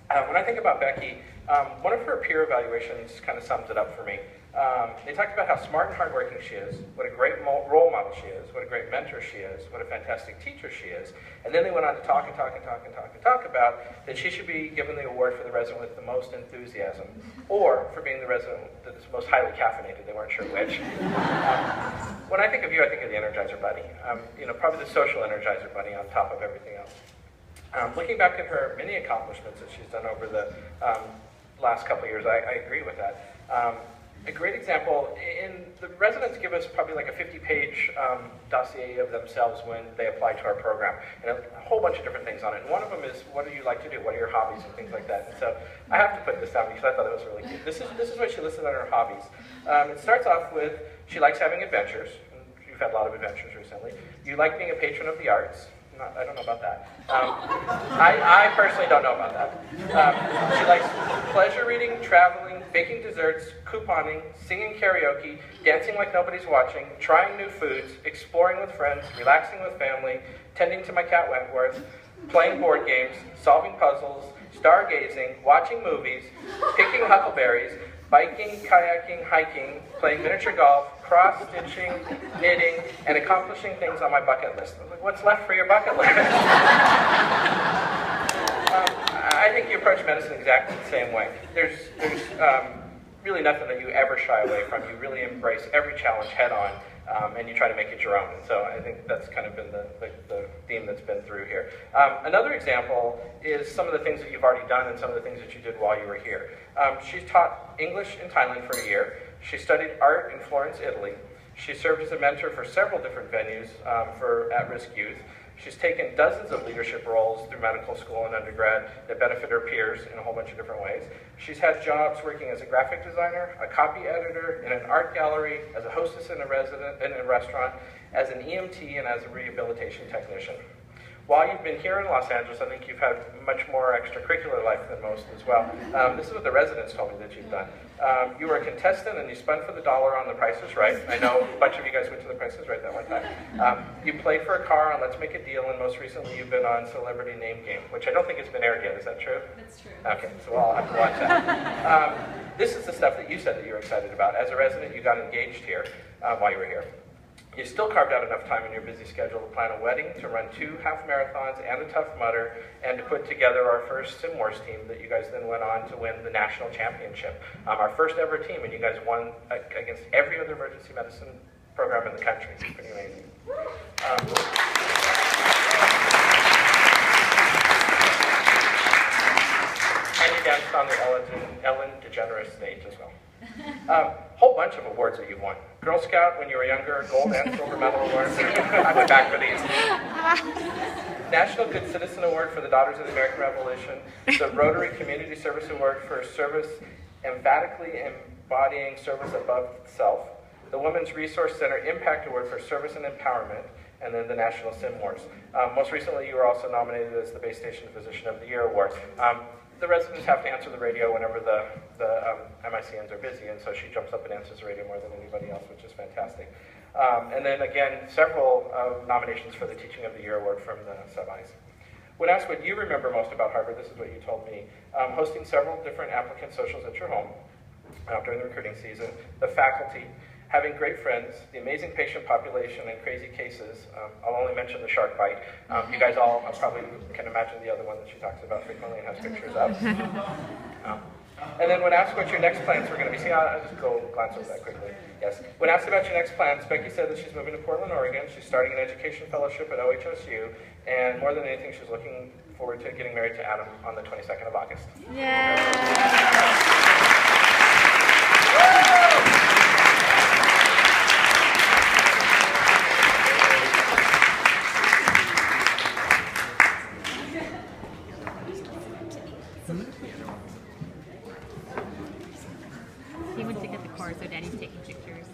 When I think about Becky, one of her peer evaluations kind of sums it up for me. They talked about how smart and hardworking she is, what a great role model she is, what a great mentor she is, what a fantastic teacher she is, and then they went on to talk about that she should be given the award for the resident with the most enthusiasm, or for being the resident that is most highly caffeinated. They weren't sure which. When I think of you, I think of the Energizer Bunny. Probably the social Energizer Bunny on top of everything else. Looking back at her many accomplishments that she's done over the last couple of years, I agree with that. A great example, the residents give us probably like a 50-page dossier of themselves when they apply to our program, and a whole bunch of different things on it. And one of them is, what do you like to do? What are your hobbies and things like that? And so I have to put this down because I thought it was really cute. This is what she listed on her hobbies. It starts off with, she likes having adventures. You've had a lot of adventures recently. You like being a patron of the arts. I don't know about that. I personally don't know about that. She likes pleasure reading, traveling, baking desserts, couponing, singing karaoke, dancing like nobody's watching, trying new foods, exploring with friends, relaxing with family, tending to my cat Wentworth, playing board games, solving puzzles, stargazing, watching movies, picking huckleberries, biking, kayaking, hiking, playing miniature golf, cross-stitching, knitting, and accomplishing things on my bucket list. I was like, what's left for your bucket list? I think you approach medicine exactly the same way. There's really nothing that you ever shy away from. You really embrace every challenge head on, and you try to make it your own. And so I think that's kind of been the theme that's been through here. Another example is some of the things that you've already done and some of the things that you did while you were here. She's taught English in Thailand for a year. She studied art in Florence, Italy. She served as a mentor for several different venues for at-risk youth. She's taken dozens of leadership roles through medical school and undergrad that benefit her peers in a whole bunch of different ways. She's had jobs working as a graphic designer, a copy editor, in an art gallery, as a hostess in a restaurant, as an EMT, and as a rehabilitation technician. While you've been here in Los Angeles, I think you've had much more extracurricular life than most as well. This is what the residents told me that you've done. You were a contestant and you spun for the dollar on The Price is Right. I know a bunch of you guys went to The Price is Right that one time. You played for a car on Let's Make a Deal, and most recently you've been on Celebrity Name Game, which I don't think has been aired yet. Is that true? That's true. Okay, so we'll all have to watch that. This is the stuff that you said that you were excited about. As a resident, you got engaged here while you were here. You still carved out enough time in your busy schedule to plan a wedding, to run 2 half marathons and a Tough Mudder, and to put together our first Sim Wars team that you guys then went on to win the national championship. Our first ever team, and you guys won against every other emergency medicine program in the country. It's pretty amazing. And you danced on the Ellen DeGeneres stage as well. Whole bunch of awards that you've won. Girl Scout when you were younger, gold and silver medal awards. I went back for these. National Good Citizen Award for the Daughters of the American Revolution. The Rotary Community Service Award for service emphatically embodying service above self. The Women's Resource Center Impact Award for service and empowerment. And then the National Sim Wars. Most recently, you were also nominated as the Base Station Physician of the Year Award. The residents have to answer the radio whenever the MICNs are busy, and so she jumps up and answers the radio more than anybody else, which is fantastic. And then again, several nominations for the Teaching of the Year Award from the sub-Is. When asked what you remember most about Harvard, this is what you told me. Hosting several different applicant socials at your home during the recruiting season, the faculty, having great friends, the amazing patient population, and crazy cases. I'll only mention the shark bite. You guys all probably can imagine the other one that she talks about frequently and has pictures of. And then when asked what your next plans were going to be, I'll just go glance over that quickly. Yes. When asked about your next plans, Becky said that she's moving to Portland, Oregon. She's starting an education fellowship at OHSU, and more than anything, she's looking forward to getting married to Adam on the 22nd of August. Yay! He went to get the car, so Daddy's taking pictures.